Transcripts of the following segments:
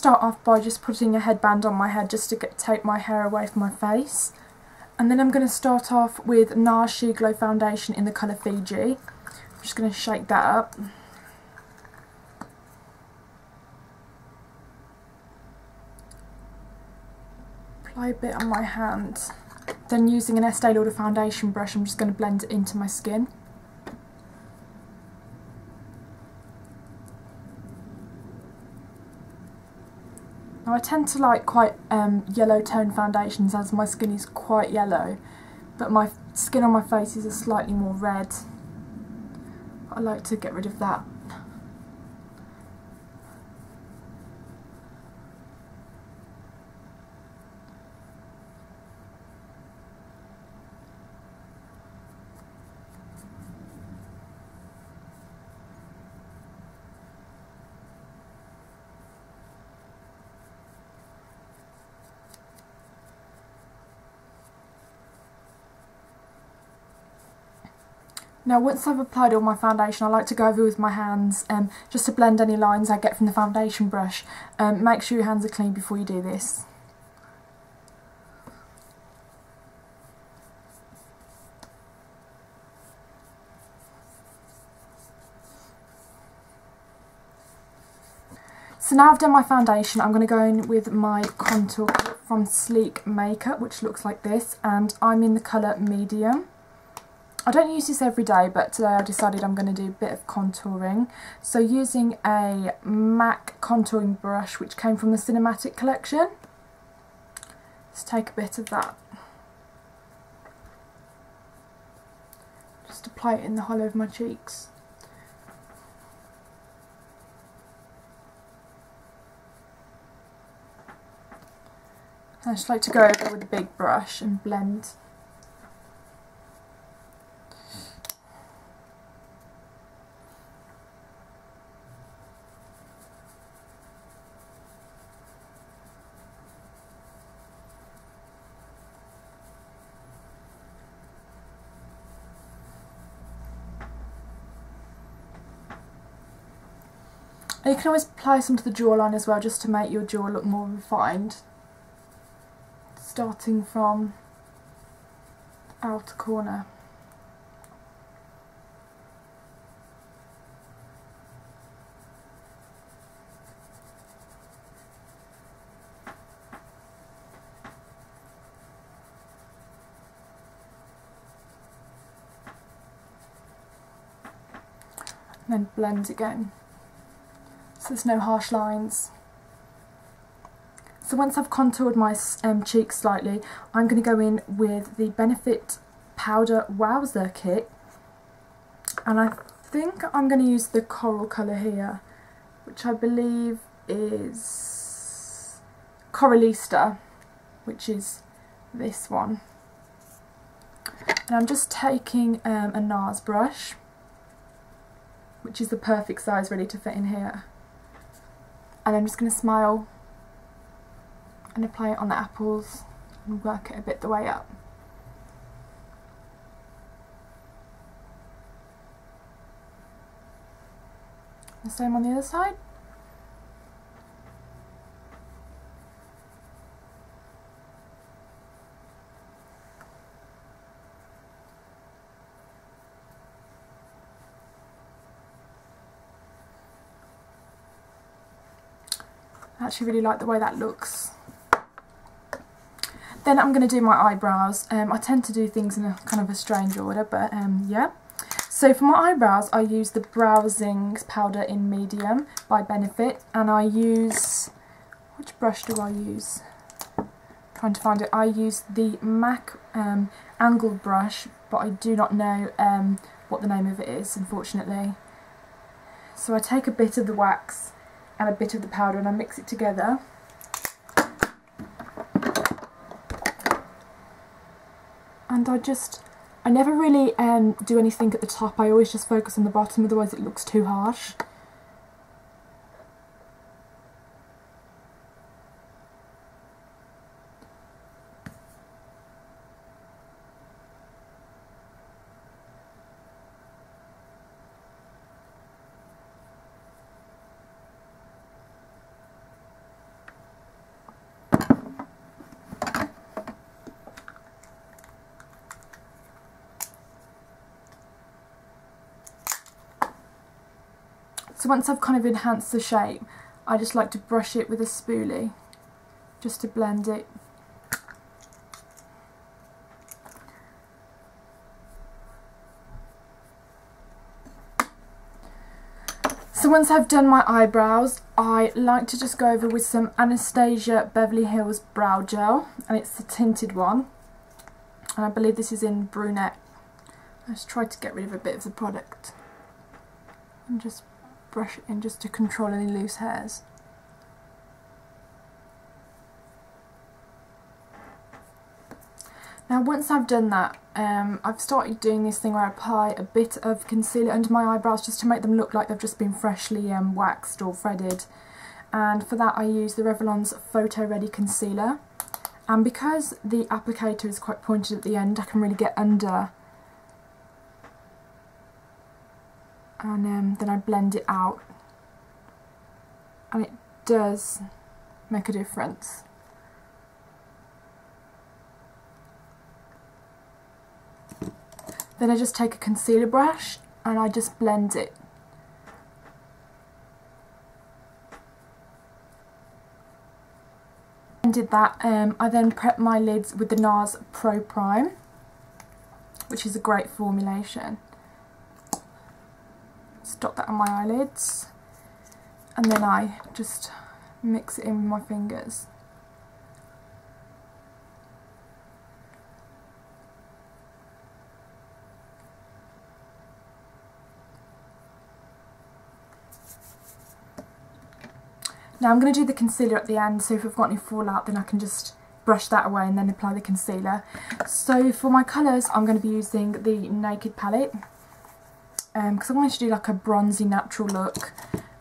start off by just putting a headband on my head just to take my hair away from my face. And then I'm going to start off with NARS Sheer Glow Foundation in the colour Fiji. I'm just going to shake that up. Apply a bit on my hand. Then using an Estee Lauder foundation brush, I'm just going to blend it into my skin. Now I tend to like quite yellow tone foundations as my skin is quite yellow, but my skin on my face is slightly more red. I like to get rid of that. Now once I've applied all my foundation, I like to go over with my hands just to blend any lines I get from the foundation brush. Make sure your hands are clean before you do this. So now I've done my foundation, I'm going to go in with my contour from Sleek Makeup, which looks like this, and I'm in the colour Medium. I don't use this every day, but today I decided I'm going to do a bit of contouring. So using a MAC contouring brush, which came from the Cinematic collection. Let's take a bit of that. Just apply it in the hollow of my cheeks. I just like to go over with a big brush and blend. And you can always apply some to the jawline as well, just to make your jaw look more refined. Starting from the outer corner. And then blend again, so there's no harsh lines. So once I've contoured my cheeks slightly, I'm going to go in with the Benefit Powder Wowzer Kit, and I think I'm going to use the coral colour here, which I believe is Coralista, which is this one. And I'm just taking a NARS brush, which is the perfect size, ready to fit in here, and I'm just going to smile and apply it on the apples and work it a bit the way up. The same on the other side. I actually really like the way that looks. Then I'm going to do my eyebrows. I tend to do things in a kind of a strange order, but yeah. So for my eyebrows, I use the Browsing powder in Medium by Benefit, and I use, which brush do I use? Trying to find it. I use the MAC angled brush, but I do not know what the name of it is, unfortunately. So I take a bit of the wax and a bit of the powder and I mix it together. And I never really do anything at the top, I always just focus on the bottom, otherwise it looks too harsh. So once I've kind of enhanced the shape, I just like to brush it with a spoolie just to blend it. So once I've done my eyebrows, I like to just go over with some Anastasia Beverly Hills Brow Gel, and it's the tinted one, and I believe this is in brunette. I just try to get rid of a bit of the product and just brush it in just to control any loose hairs. Now once I've done that, I've started doing this thing where I apply a bit of concealer under my eyebrows just to make them look like they've just been freshly waxed or threaded, and for that I use the Revlon's Photo Ready Concealer, and because the applicator is quite pointed at the end I can really get under, and then I blend it out, and it does make a difference. Then I just take a concealer brush and I just blend it. Did that, I then prep my lids with the NARS Pro Prime, which is a great formulation. Stop that on my eyelids, and then I just mix it in with my fingers. Now I'm going to do the concealer at the end, so if I've got any fallout then I can just brush that away and then apply the concealer. So for my colours I'm going to be using the Naked palette, because I wanted to do like a bronzy natural look,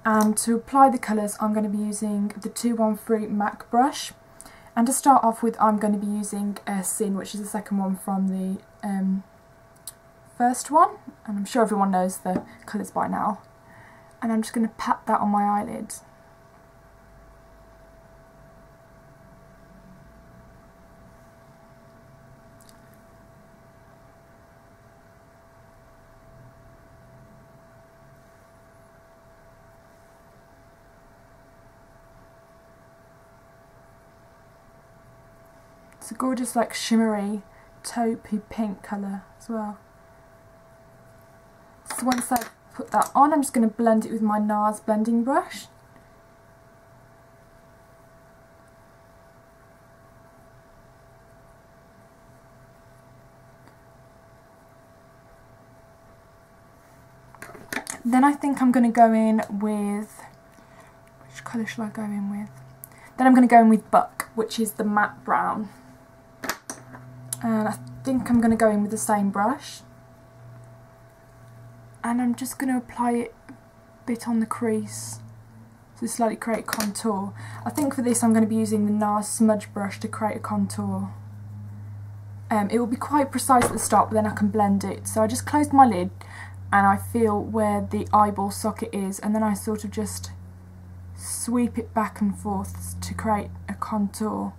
and to apply the colours I'm going to be using the 213 MAC brush, and to start off with I'm going to be using Sin, which is the second one from the first one, and I'm sure everyone knows the colours by now, and I'm just going to pat that on my eyelid. It's a gorgeous like shimmery taupey pink colour as well. So once I put that on I'm just going to blend it with my NARS blending brush. Then I think I'm going to go in with, which colour shall I go in with? Then I'm going to go in with Buck, which is the matte brown. And I think I'm going to go in with the same brush, and I'm just going to apply it a bit on the crease to slightly create a contour. I think for this I'm going to be using the NARS smudge brush to create a contour. It will be quite precise at the start, but then I can blend it. So I just closed my lid and I feel where the eyeball socket is, and then I sort of just sweep it back and forth to create a contour,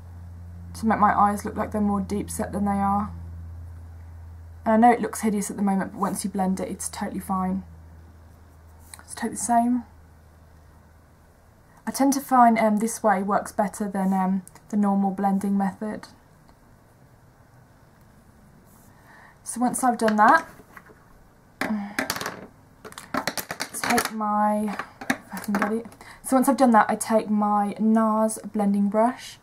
to make my eyes look like they're more deep set than they are. And I know it looks hideous at the moment, but once you blend it, it's totally fine. Let's take the same. I tend to find this way works better than the normal blending method. So once I've done that, take my, if I can get it. So once I've done that, I take my NARS blending brush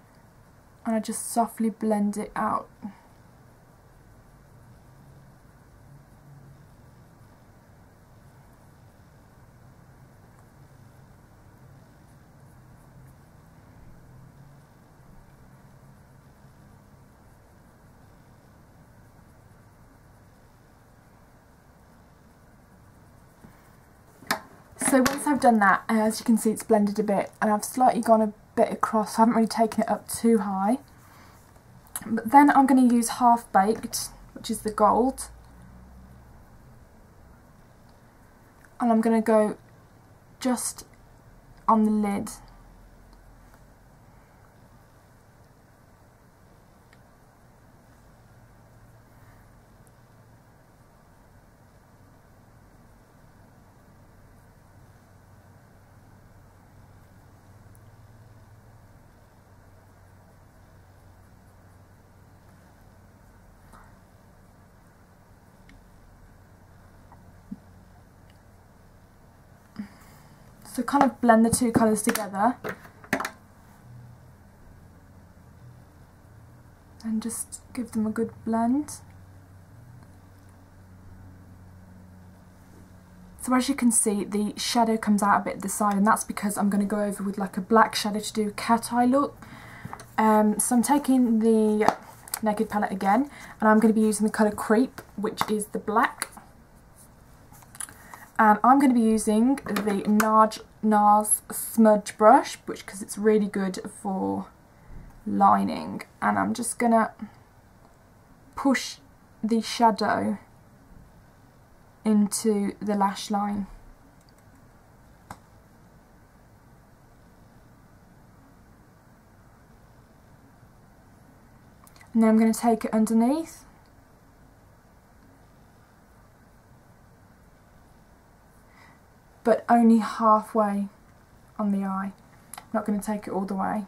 and I just softly blend it out. So once I've done that, as you can see it's blended a bit, and I've slightly gone a bit across, I haven't really taken it up too high. But then I'm going to use Half Baked, which is the gold, and I'm going to go just on the lid. So kind of blend the two colours together. And just give them a good blend. So as you can see, the shadow comes out a bit at the side, and that's because I'm going to go over with like a black shadow to do cat eye look. So I'm taking the Naked palette again, and I'm going to be using the colour Creep, which is the black. And I'm going to be using the NARS smudge brush, which because it's really good for lining. And I'm just going to push the shadow into the lash line. And then I'm going to take it underneath. But only halfway on the eye. I'm not going to take it all the way.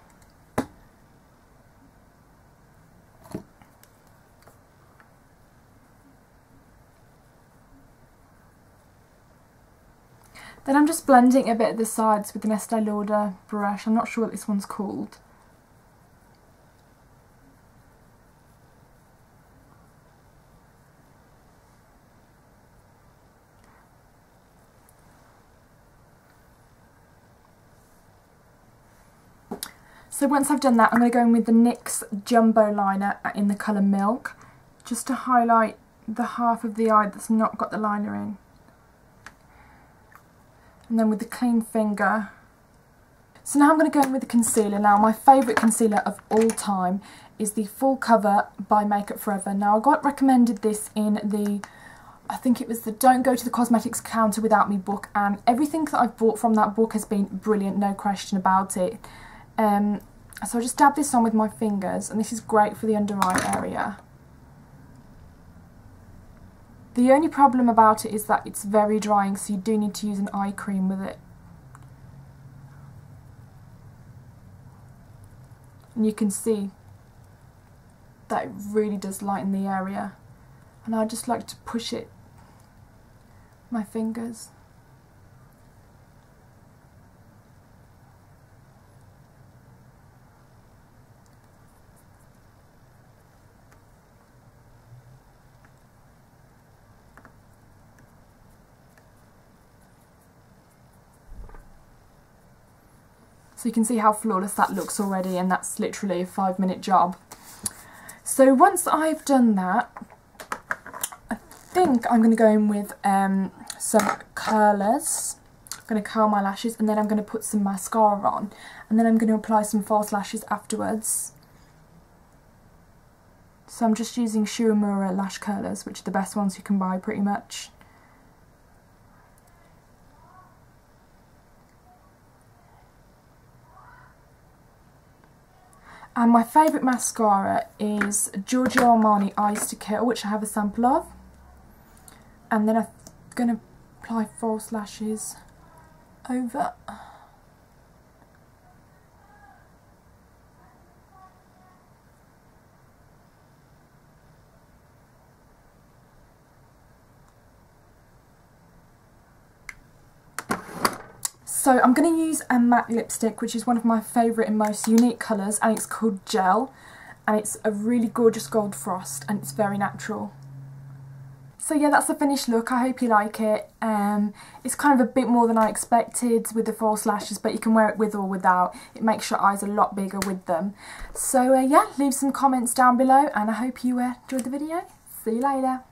Then I'm just blending a bit at the sides with an Estee Lauder brush. I'm not sure what this one's called. So once I've done that, I'm going to go in with the NYX Jumbo Liner in the colour Milk, just to highlight the half of the eye that's not got the liner in. And then with the clean finger. So now I'm going to go in with the concealer. Now my favourite concealer of all time is the Full Cover by Makeup Forever. Now I got recommended this in the, I think it was the Don't Go to the Cosmetics Counter Without Me book, and everything that I've bought from that book has been brilliant, no question about it. So I just dab this on with my fingers, and this is great for the under eye area. The only problem about it is that it's very drying, so you do need to use an eye cream with it. And you can see that it really does lighten the area. And I just like to push it with my fingers. So you can see how flawless that looks already, and that's literally a 5-minute job. So once I've done that, I think I'm going to go in with some curlers. I'm going to curl my lashes, and then I'm going to put some mascara on, and then I'm going to apply some false lashes afterwards. So I'm just using Shiramura lash curlers, which are the best ones you can buy pretty much. And my favourite mascara is Giorgio Armani Eyes to Kill, which I have a sample of. And then I'm going to apply false lashes over. So I'm going to use a matte lipstick, which is one of my favourite and most unique colours, and it's called Gel, and it's a really gorgeous gold frost, and it's very natural. So yeah, that's the finished look. I hope you like it. It's kind of a bit more than I expected with the false lashes, but you can wear it with or without. It makes your eyes a lot bigger with them. So yeah, leave some comments down below, and I hope you enjoyed the video. See you later.